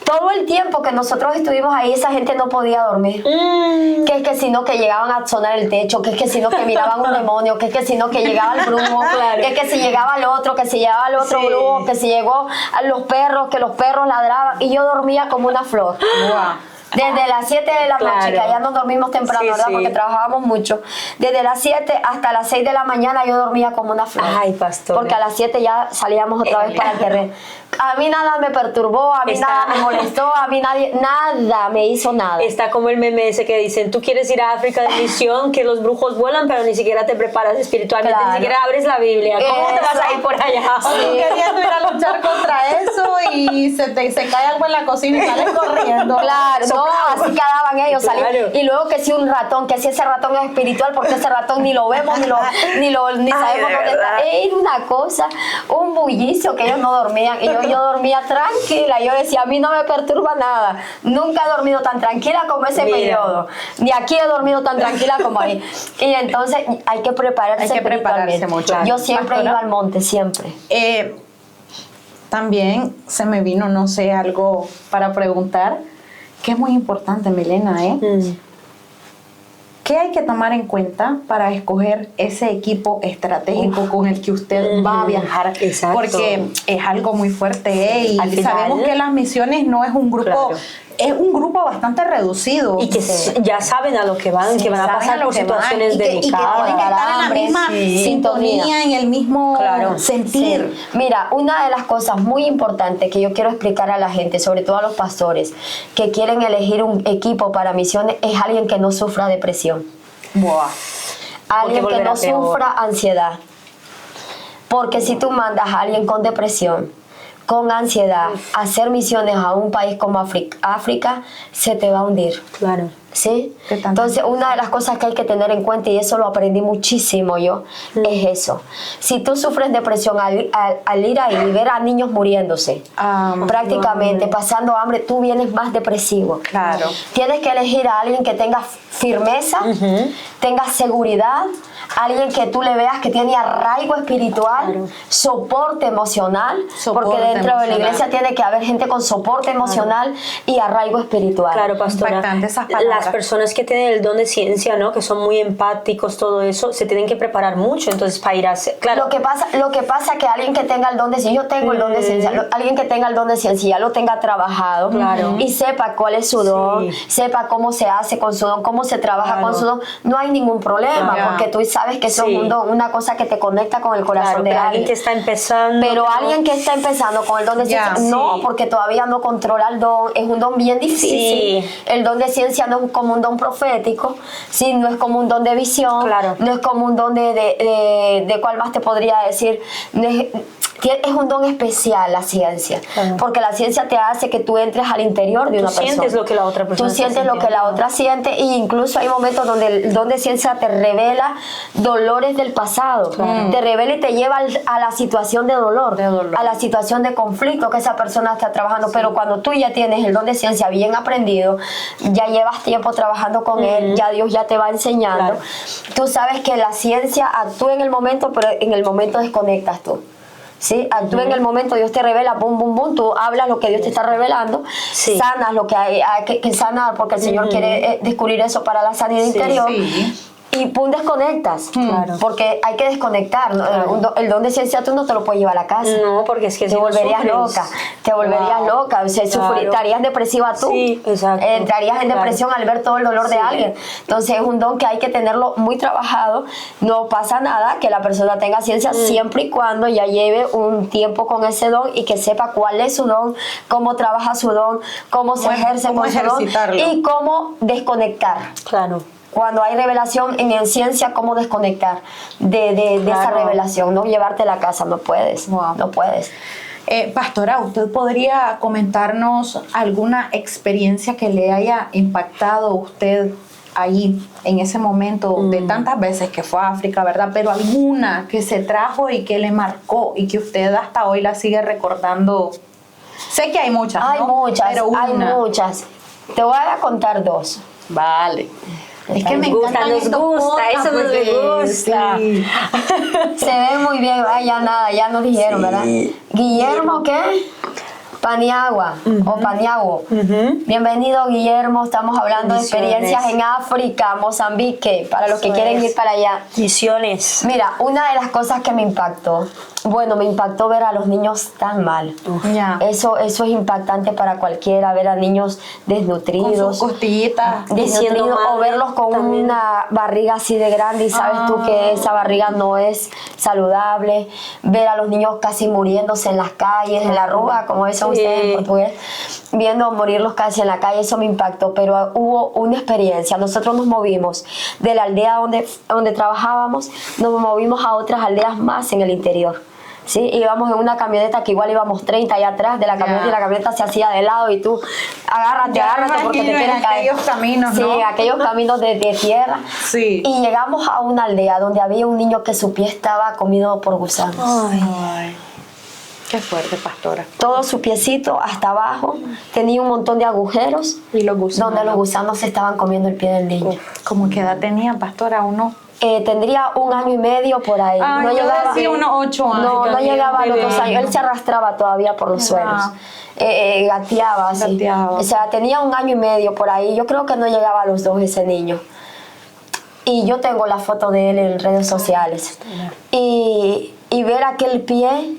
todo el tiempo que nosotros estuvimos ahí, esa gente no podía dormir. Que es que si no, que llegaban a sonar el techo, que es que si no, que miraban un demonio, que es que si no, que llegaba el brujo, Claro. que es que si llegaba el otro, que si llegaba el otro Sí. brujo, que si llegó a los perros, que los perros ladraban, y yo dormía como una flor. Guau. Desde las 7 de la noche, Claro. que allá nos dormimos temprano, Sí, ¿verdad? sí. Porque trabajábamos mucho. Desde las 7 hasta las 6 de la mañana yo dormía como una flor. Ay, pastora. Porque a las 7 ya salíamos otra vez para el terreno. A mí nada me perturbó, a mí Está- nada me molestó, a mí nada me hizo nada. Está como el meme ese que dicen, tú quieres ir a África de misión, que los brujos vuelan, pero ni siquiera te preparas espiritualmente, Claro. ni siquiera abres la Biblia. ¿Cómo te vas a ir por allá? O tú queriendo ir a luchar contra eso y se cae algo en la cocina y sales corriendo. Claro, no, Soplado. así quedaban ellos salían. Claro. Y luego que si un ratón, que si ese ratón es espiritual, porque ese ratón ni lo vemos, ni Ay, sabemos de dónde verdad. está. Era una cosa, un bullicio que ellos no dormían. Y yo dormía tranquila. Yo decía, a mí no me perturba nada. Nunca he dormido tan tranquila como ese Mira. periodo. Ni aquí he dormido tan tranquila como ahí. Y entonces hay que prepararse Hay que prepararse espiritualmente. mucho. Yo siempre Pastora. iba al monte, siempre. También se me vino, no sé, algo para preguntar, que es muy importante, Milena, ¿Qué hay que tomar en cuenta para escoger ese equipo estratégico con el que usted va a viajar? Exacto. Porque es algo muy fuerte, y Al final- sabemos que las misiones no es un grupo, Claro. es un grupo bastante reducido. Y que ya saben a lo que van, que van a Saben pasar lo por que van, situaciones y que tienen que delicadas. estar en la hambre, misma sí. sintonía, en el mismo Claro. sentir. Sí. Mira, una de las cosas muy importantes que yo quiero explicar a la gente, sobre todo a los pastores, que quieren elegir un equipo para misiones, es alguien que no sufra depresión. Buah. Alguien que volverá no peor. sufra ansiedad. Porque si tú mandas a alguien con depresión, con ansiedad, a hacer misiones a un país como África, se te va a hundir. Claro. ¿Sí? ¿Qué tanto? Entonces, una de las cosas que hay que tener en cuenta, y eso lo aprendí muchísimo yo, es eso. Si tú sufres depresión al ir ahí y ver a niños muriéndose, prácticamente pasando hambre, tú vienes más depresivo. Claro. Tienes que elegir a alguien que tenga firmeza, tenga seguridad, alguien que tú le veas que tiene arraigo espiritual, soporte emocional, Soporte porque dentro de la emocional. iglesia tiene que haber gente con soporte emocional y arraigo espiritual. Claro, pastora. Impactante esas palabras. Las personas que tienen el don de ciencia, ¿no? Que son muy empáticos, todo eso, se tienen que preparar mucho, entonces para ir a hacer. Claro. Lo que pasa es que alguien que tenga el don de ciencia, yo tengo el don de ciencia, alguien que tenga el don de ciencia, ya lo tenga trabajado, Claro. y sepa cuál es su don, Sí. sepa cómo se hace con su don, cómo se trabaja Claro. con su don, no hay ningún problema, Claro. porque tú sabes que eso Sí. es un don, una cosa que te conecta con el corazón Claro, de pero alguien. alguien que está empezando. Pero que no- alguien que está empezando con el don de Ya, ciencia, no, sí. porque todavía no controla el don, es un don bien difícil. Sí. El don de ciencia no es como un don profético, sí, no es como un don de visión, Claro. no es como un don de cuál más te podría decir, no es, Es un don especial la ciencia, porque la ciencia te hace que tú entres al interior de una persona. Tú sientes lo que la otra persona Tú sientes lo que la otra siente, e incluso hay momentos donde el don de ciencia te revela dolores del pasado, te revela y te lleva a la situación de dolor, a la situación de conflicto que esa persona está trabajando. Pero cuando tú ya tienes el don de ciencia bien aprendido, ya llevas tiempo trabajando con él, ya Dios ya te va enseñando, tú sabes que la ciencia actúa en el momento, pero en el momento desconectas tú. ¿Sí? Actúa en el momento, Dios te revela, bum, bum, bum, tú hablas lo que Dios te está revelando, sanas lo que hay que sanar, porque el Señor quiere descubrir eso para la sanidad interior. Y pum, desconectas, porque hay que desconectar, ¿no? El don de ciencia tú no te lo puedes llevar a la casa. No, porque es que te volverías loca, o sea, estarías depresiva tú, entrarías en depresión al ver todo el dolor de alguien. Entonces es un don que hay que tenerlo muy trabajado. No pasa nada que la persona tenga ciencia siempre y cuando ya lleve un tiempo con ese don y que sepa cuál es su don, cómo trabaja su don, cómo se ejerce con su don y cómo desconectar. Claro. Cuando hay revelación en ciencia, cómo desconectar de esa revelación, no llevarte a la casa, no puedes, no puedes. Pastora, ¿usted podría comentarnos alguna experiencia que le haya impactado a usted ahí, en ese momento, de tantas veces que fue a África, ¿verdad? Pero alguna que se trajo y que le marcó y que usted hasta hoy la sigue recordando? Sé que hay muchas, ¿no? Hay muchas. Te voy a contar dos. Vale. Es que me gusta, nos gusta, eso nos gusta. Se ve muy bien, ya nos dijeron, ¿verdad? Guillermo, ¿qué? Paniagua o Paniagua. Bienvenido, Guillermo. Estamos hablando de experiencias en África, Mozambique, para los que quieren ir para allá. Misiones. Mira, una de las cosas que me impactó ver a los niños tan mal. Eso es impactante para cualquiera, ver a niños desnutridos, con sus costillitas, desnutridos, o verlos con una barriga así de grande y sabes tú que esa barriga no es saludable. Ver a los niños casi muriéndose en las calles, en la rúa, como dicen ustedes en portugués, viendo morirlos casi en la calle, eso me impactó. Pero hubo una experiencia. Nosotros nos movimos de la aldea donde trabajábamos, nos movimos a otras aldeas más en el interior. Sí, íbamos en una camioneta que igual íbamos 30 allá atrás de la camioneta y la camioneta se hacía de lado y tú agárrate porque te quieres caer. Aquellos caminos, ¿no? Sí, aquellos caminos de tierra. Sí. Y llegamos a una aldea donde había un niño que su pie estaba comido por gusanos. Ay. Qué fuerte, pastora. Todo su piecito hasta abajo tenía un montón de agujeros y los gusanos, donde los gusanos se estaban comiendo el pie del niño. ¿Cómo qué edad tenía, pastora? ¿Uno? Tendría 1 año y medio por ahí. No llegaba, unos 8 años. No llegaba a los 2 años. Él se arrastraba todavía por los suelos. Gateaba así. O sea, tenía 1 año y medio por ahí. Yo creo que no llegaba a los 2 ese niño. Y yo tengo la foto de él en redes sociales. Y ver aquel pie,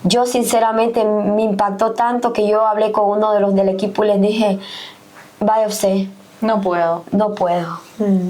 yo sinceramente me impactó tanto que yo hablé con uno de los del equipo y les dije, vaya usted. No puedo.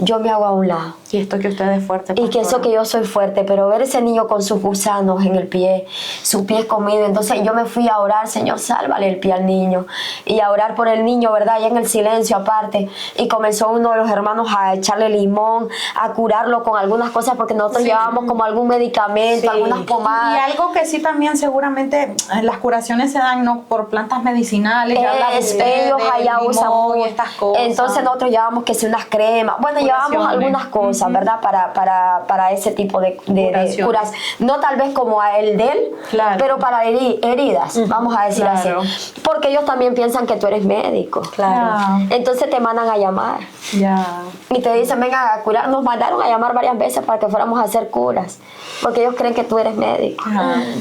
Yo me hago a un lado. Y esto que usted es fuerte, pastora. Y que eso que yo soy fuerte, pero ver ese niño con sus gusanos en el pie, su pie comido, entonces yo me fui a orar, Señor, sálvale el pie al niño, y a orar por el niño, ¿verdad? Ya en el silencio aparte, y comenzó uno de los hermanos a echarle limón, a curarlo con algunas cosas, porque nosotros llevábamos como algún medicamento, algunas pomadas. Y algo que sí también seguramente las curaciones se dan, ¿no? Por plantas medicinales. Ellos allá usan muy estas cosas. Entonces nosotros llevábamos que si unas cremas, bueno, llevábamos algunas cosas, ¿verdad? Para ese tipo de curas. No tal vez como a el de él, pero para heridas, vamos a decir así. Porque ellos también piensan que tú eres médico. Entonces te mandan a llamar. Y te dicen, venga a curar. Nos mandaron a llamar varias veces para que fuéramos a hacer curas. Porque ellos creen que tú eres médico.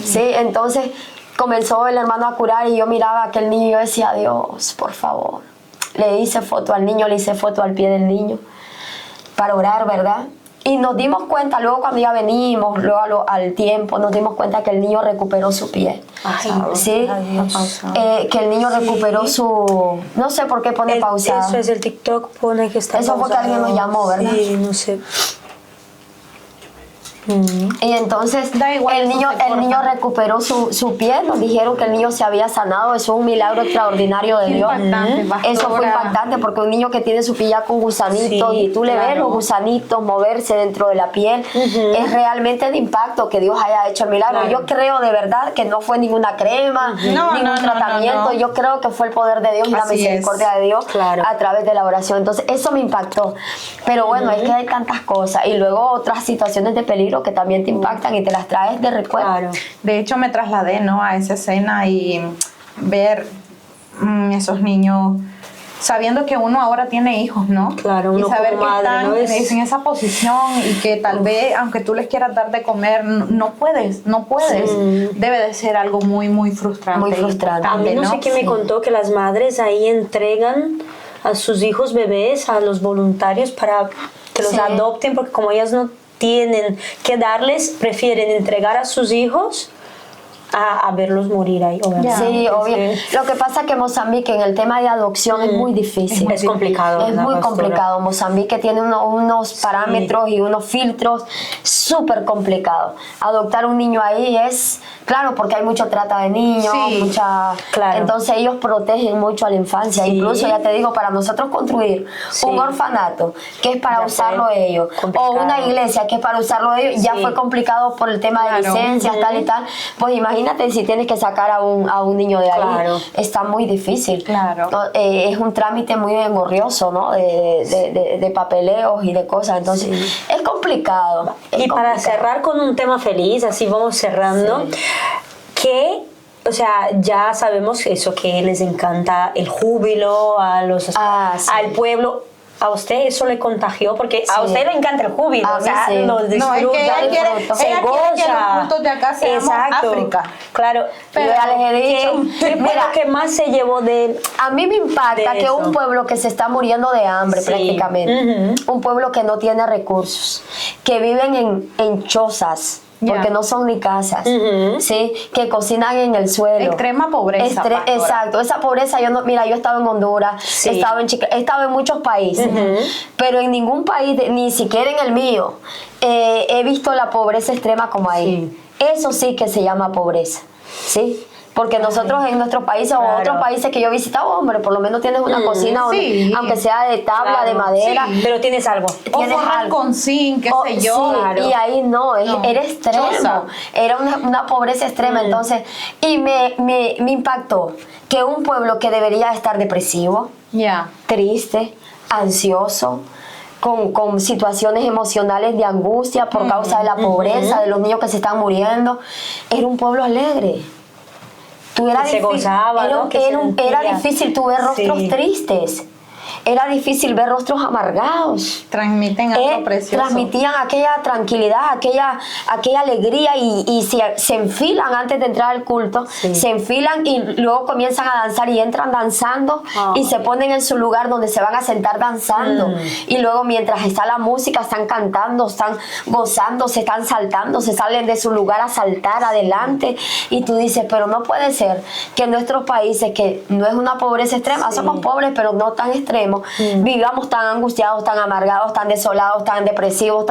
Sí, entonces comenzó el hermano a curar y yo miraba a aquel niño y yo decía, Dios, por favor. Le hice foto al niño, le hice foto al pie del niño para orar, ¿verdad? Y nos dimos cuenta, luego cuando ya venimos, luego al tiempo, nos dimos cuenta que el niño recuperó su pie. ¿Sí? Que el niño recuperó su... No sé por qué pone pausado. Eso es el TikTok, pone que está Eso pausado. fue que alguien nos llamó, ¿verdad? Sí, no sé. Y entonces Da igual, el eso niño, se corta. el niño recuperó su pie, nos dijeron que el niño se había sanado, eso es un milagro extraordinario de Dios. Impactante, pastora. Eso fue impactante porque un niño que tiene su pie ya con gusanitos Sí, y tú le ves claro. los gusanitos moverse dentro de la piel, es realmente de impacto que Dios haya hecho el milagro. Claro. Yo creo de verdad que no fue ninguna crema, No, ningún no, tratamiento, no. yo creo que fue el poder de Dios y la Así misericordia es. de Dios Claro. a través de la oración. Entonces eso me impactó. Pero bueno, es que hay tantas cosas y luego otras situaciones de peligro que también te impactan y te las traes de recuerdo. Claro. De hecho, me trasladé, ¿no?, a esa escena y ver esos niños, sabiendo que uno ahora tiene hijos, ¿no? Claro, y uno saber como que madre, están ¿no? en esa posición y que tal vez, aunque tú les quieras dar de comer, no puedes. Debe de ser algo muy, muy frustrante. Muy frustrante. A mí no sé quién me Sí. contó que las madres ahí entregan a sus hijos bebés a los voluntarios para que los Sí. adopten, porque como ellas no tienen que darles, prefieren entregar a sus hijos a verlos morir ahí. obviamente. Sí, obvio. Sí. Lo que pasa es que Mozambique en el tema de adopción es muy difícil. Es complicado, Es ¿verdad, muy pastora? complicado. Mozambique tiene unos parámetros y unos filtros súper complicados. Adoptar un niño ahí es, claro, porque hay mucho trata de niños, Sí, mucha... claro. Entonces ellos protegen mucho a la infancia. Sí. Incluso, ya te digo, para nosotros construir Sí. un orfanato, que es para Ya usarlo fue ellos, complicado. o una iglesia, que es para usarlo ellos, ya Sí. fue complicado por el tema de Claro. licencias, tal y tal. Pues imagínate si tienes que sacar a un niño de ahí. Claro. Está muy difícil. Claro. ¿no? Es un trámite muy engorrioso, ¿no? De papeleos y de cosas. Entonces, es complicado. es Y para complicado. cerrar con un tema feliz, así vamos cerrando, que, o sea, ya sabemos eso, que les encanta el júbilo Sí. al pueblo. ¿A usted eso le contagió? Porque a Sí. usted le encanta el júbilo, A o mí sea, sí. los disfruta, No, es que ella quiere, Se ella quiere que los cultos de acá seamos Exacto. África. Claro. Pero ya les he dicho. ¿Qué fue Mira, lo que más se llevó de...? a mí me impacta de que eso? un pueblo que se está muriendo de hambre Sí. prácticamente, un pueblo que no tiene recursos, que viven en chozas, Ya. porque no son ni casas, Ujú. ¿sí? Que cocinan en el suelo. Extrema pobreza, pastora. Exacto, esa pobreza, mira, yo he estado en Honduras, Sí. he estado en muchos países, pero en ningún país, ni siquiera en el mío, he visto la pobreza extrema como ahí. Eso sí que se llama pobreza, ¿sí? Porque nosotros en nuestros países Claro. o otros países que yo he visitado, hombre, por lo menos tienes una cocina donde, sí. aunque sea de tabla, Claro, de madera. sí. Pero tienes algo. O Tienes forrar algo. con zinc, qué sé yo. Sí, Claro. y ahí no, No, era extremo, choza. era una pobreza extrema. Entonces, y me impactó que un pueblo que debería estar depresivo, Ya. triste, ansioso, con situaciones emocionales de angustia por causa de la pobreza, de los niños que se están muriendo, era un pueblo alegre. Que se gozaba, ¿no? Que se era sentía. difícil tú ver rostros Sí. tristes. Era difícil ver rostros amargados. Transmiten algo precioso. Transmitían aquella tranquilidad, aquella alegría y se enfilan antes de entrar al culto, Sí. se enfilan y luego comienzan a danzar y entran danzando y se ponen en su lugar donde se van a sentar danzando. Y luego mientras está la música están cantando, están gozando, se están saltando, se salen de su lugar a saltar adelante y tú dices, pero no puede ser que en nuestros países, que no es una pobreza extrema, somos pobres pero no tan extremos, vivamos tan angustiados, tan amargados, tan desolados, tan depresivos,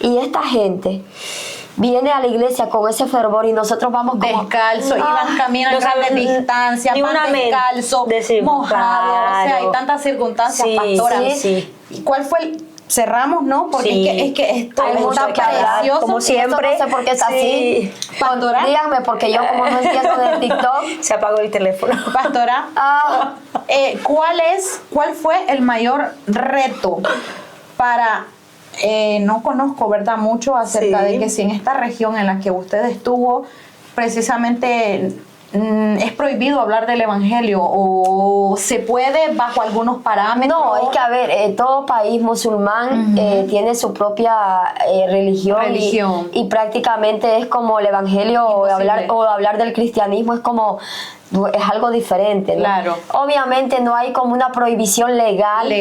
y esta gente viene a la iglesia con ese fervor y nosotros vamos como Descalzo, iban caminan no grandes saben distancias, ni van un amén descalzo, decir, mojados, o sea, claro. hay tantas circunstancias, Sí, pastora. sí. ¿Y cuál fue el...? Cerramos, ¿no? Porque Sí. es que esto Hay mucho está que hablar, precioso. como Y esto siempre. no sé por qué es así. Pastora. Díganme, porque yo como no entiendo de TikTok. Se apagó el teléfono. Pastora, Ah, ¿cuál fue el mayor reto para... no conozco, ¿verdad?, mucho acerca Sí. de que si en esta región en la que usted estuvo, precisamente es prohibido hablar del evangelio o se puede bajo algunos parámetros. no, es que a ver, todo país musulmán tiene su propia religión. Y prácticamente es como el evangelio o Imposible. hablar del cristianismo es como es algo diferente, ¿no? Claro. Obviamente no hay como una prohibición legal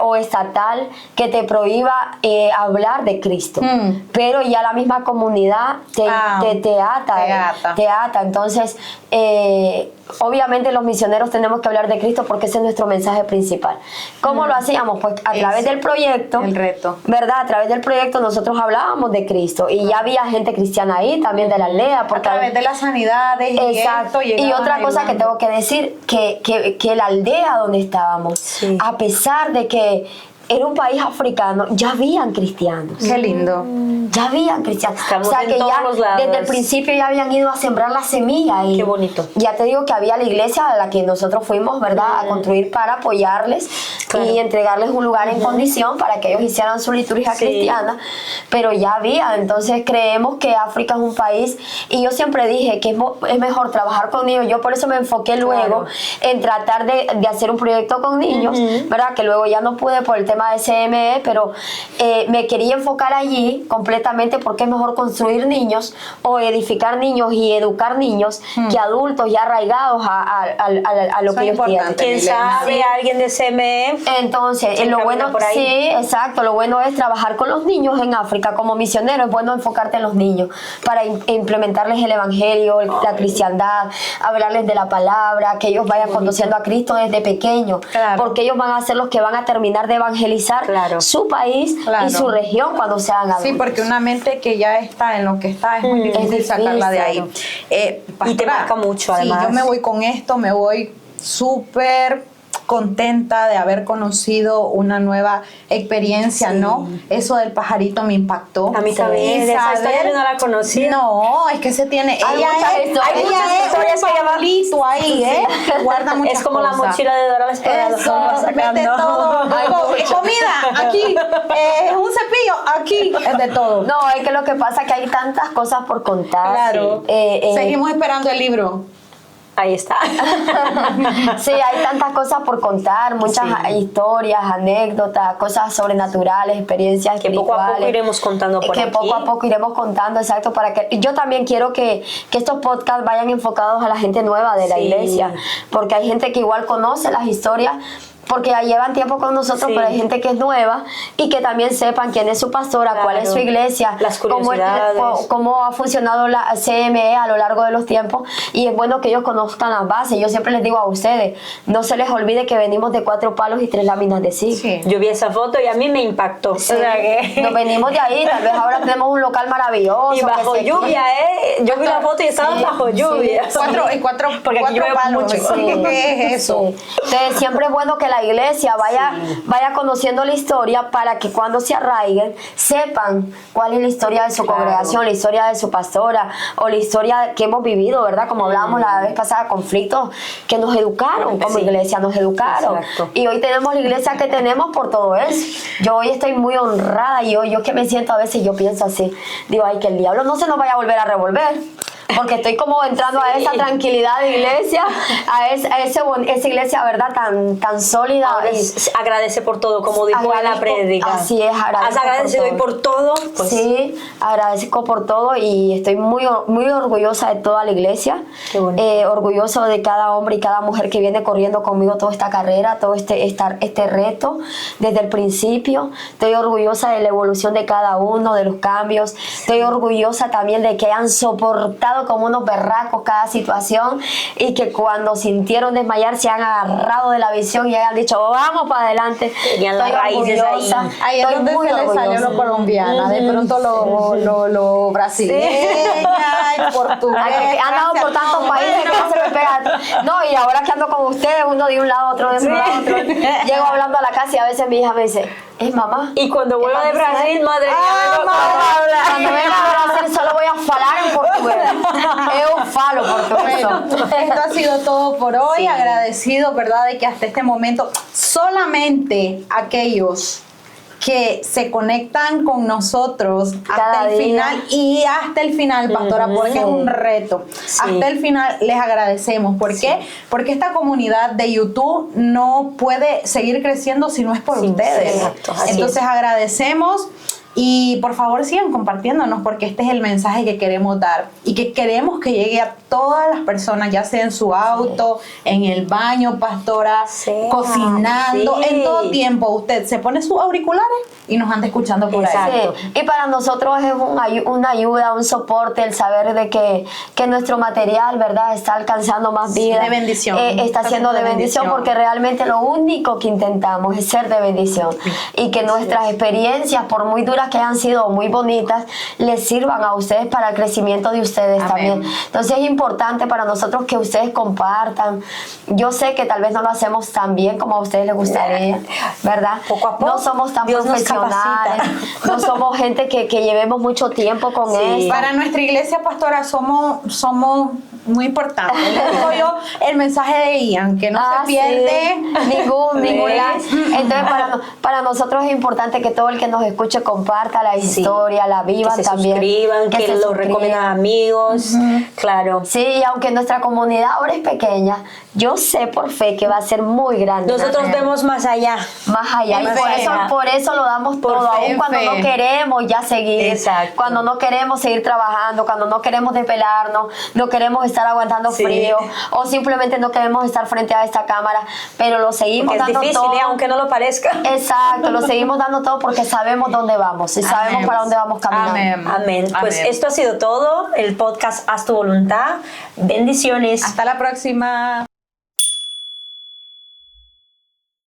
o estatal que te prohíba hablar de Cristo, pero ya la misma comunidad te ata. Entonces, obviamente los misioneros tenemos que hablar de Cristo porque ese es nuestro mensaje principal. ¿Cómo lo hacíamos? Pues a través del proyecto, el reto, ¿verdad? A través del proyecto nosotros hablábamos de Cristo y ya había gente cristiana ahí, también de la aldea. Porque a través de las sanidades exacto. Y otra cosa que tengo que decir, que la aldea donde estábamos, a pesar de que era un país africano, ya habían cristianos. Qué lindo. Ya habían cristianos. Estamos o sea en que todos ya los lados. desde el principio ya habían ido a sembrar la semilla. Y qué bonito. Ya te digo que había la iglesia a la que nosotros fuimos, ¿verdad? A construir para apoyarles y entregarles un lugar en condición para que ellos hicieran su liturgia cristiana. Pero ya había. Entonces creemos que África es un país, y yo siempre dije que es mejor trabajar con niños. Yo por eso me enfoqué luego en tratar de hacer un proyecto con niños, ¿verdad? Que luego ya no pude por el tema de CME, pero me quería enfocar allí completamente porque es mejor construir niños o edificar niños y educar niños que adultos ya arraigados a lo que ellos tienen. ¿Quién sabe? Alguien de CME. Entonces, lo bueno, sí, exacto, lo bueno es trabajar con los niños en África como misionero. Es bueno enfocarte en los niños para implementarles el evangelio, la cristiandad, hablarles de la palabra, que ellos vayan conociendo a Cristo desde pequeños, porque ellos van a ser los que van a terminar de evangelizar su país y su región cuando sean adultos. Sí, porque una mente que ya está en lo que está es muy difícil sacarla de ahí. Pastora, y te marca mucho, además. Sí, yo me voy con esto, me voy súper contenta de haber conocido una nueva experiencia, ¿no? Eso del pajarito me impactó. A mí también. Esa historia yo no la conocía. No, es que se tiene. Hay muchas historias un pablito ahí, que guarda muchas cosas. Es como la mochila de Dora la Exploradora. Mete todo. Comida, aquí. Un cepillo, aquí. Es de todo. No, es que lo que pasa es que hay tantas cosas por contar. Claro. Seguimos esperando el libro. Ahí está. Sí, hay tantas cosas por contar, muchas historias, anécdotas, cosas sobrenaturales, experiencias que espirituales. Poco a poco iremos contando por aquí. Que poco a poco iremos contando, exacto, para que yo también quiero que estos podcasts vayan enfocados a la gente nueva de la iglesia, porque hay gente que igual conoce las historias, porque ya llevan tiempo con nosotros, pero hay gente que es nueva y que también sepan quién es su pastora, cuál es su iglesia, las curiosidades, cómo ha funcionado la CME a lo largo de los tiempos, y es bueno que ellos conozcan las bases. Yo siempre les digo a ustedes, no se les olvide que venimos de 4 palos y 3 láminas de zinc. Sí. Yo vi esa foto y a mí me impactó. Sí. O sea que nos venimos de ahí, tal vez ahora tenemos un local maravilloso. Y bajo lluvia, Yo vi la foto y estaban bajo lluvia. Cuatro porque aquí llueve mucho. ¿Qué es eso? Entonces siempre es bueno que la iglesia vaya conociendo la historia para que cuando se arraiguen sepan cuál es la historia de su congregación, la historia de su pastora o la historia que hemos vivido, ¿verdad? Como hablábamos la vez pasada, conflictos que nos educaron como iglesia, nos educaron. Exacto. Y hoy tenemos la iglesia que tenemos por todo eso. Yo hoy estoy muy honrada y yo que me siento a veces, yo pienso así, digo, ay, que el diablo no se nos vaya a volver a revolver. Porque estoy como entrando a esa tranquilidad de iglesia, a esa iglesia, ¿verdad? Tan sólida. Ahora agradece por todo, como dijo en la prédica. Así es, agradezco. ¿Has agradecido hoy por todo? Pues, sí, agradezco por todo y estoy muy orgullosa de toda la iglesia. Qué bonito. Orgulloso de cada hombre y cada mujer que viene corriendo conmigo toda esta carrera, todo este reto desde el principio. Estoy orgullosa de la evolución de cada uno, de los cambios. Estoy orgullosa también de que hayan soportado como unos berracos cada situación y que cuando sintieron desmayar se han agarrado de la visión y hayan dicho vamos para adelante. Tenían las raíces ahí es donde se les salió lo colombiana, de pronto lo brasileña, portugués, han andado por tantos países que no se me pega. No, y ahora que ando con ustedes, uno de un lado, otro de otro lado, otro. Llego hablando a la casa y a veces mi hija me dice, es mamá. Y cuando vuelvo de Brasil, madre mía, cuando venga a Brasil solo voy a falar en portugués. Es un falo portugués. Esto ha sido todo por hoy. Sí. Agradecido, ¿verdad?, de que hasta este momento solamente aquellos que se conectan con nosotros hasta el final y hasta el final, pastora, porque es un reto. Sí. Hasta el final les agradecemos. ¿Por qué? Porque esta comunidad de YouTube no puede seguir creciendo si no es por ustedes. Exacto, entonces agradecemos. Y por favor sigan compartiéndonos porque este es el mensaje que queremos dar y que queremos que llegue a todas las personas, ya sea en su auto, en el baño, pastora, cocinando, en todo tiempo. Usted se pone sus auriculares y nos anda escuchando por ahí. Sí. Y para nosotros es una ayuda, un soporte el saber de que nuestro material, ¿verdad?, está alcanzando más vida. De bendición. Está siendo de bendición porque realmente lo único que intentamos es ser de bendición y que nuestras experiencias, por muy duras que hayan sido, muy bonitas, les sirvan a ustedes para el crecimiento de ustedes también. Entonces es importante para nosotros que ustedes compartan. Yo sé que tal vez no lo hacemos tan bien como a ustedes les gustaría, ¿verdad? Poco a poco. No somos tan Dios nos profesionales, no somos gente que llevemos mucho tiempo con esto. Para nuestra iglesia, pastora, somos muy importantes. Les digo yo el mensaje de Ian, que no se pierde ningún entonces para nosotros es importante que todo el que nos escuche comparta la historia, la vivan que se también, suscriban, que lo recomienden a amigos. Claro. Sí, y aunque nuestra comunidad ahora es pequeña, yo sé por fe que va a ser muy grande. Nosotros vemos más allá. Más allá. Y por eso lo damos todo, aún cuando no queremos ya seguir. Exacto. Cuando no queremos seguir trabajando, cuando no queremos desvelarnos, no queremos estar aguantando frío, o simplemente no queremos estar frente a esta cámara, pero lo seguimos porque dando es difícil, todo. aunque no lo parezca. Exacto, lo seguimos dando todo porque sabemos dónde vamos y sabemos para dónde vamos caminando. Amén. Pues esto ha sido todo. El podcast Haz tu voluntad. Bendiciones. Hasta la próxima.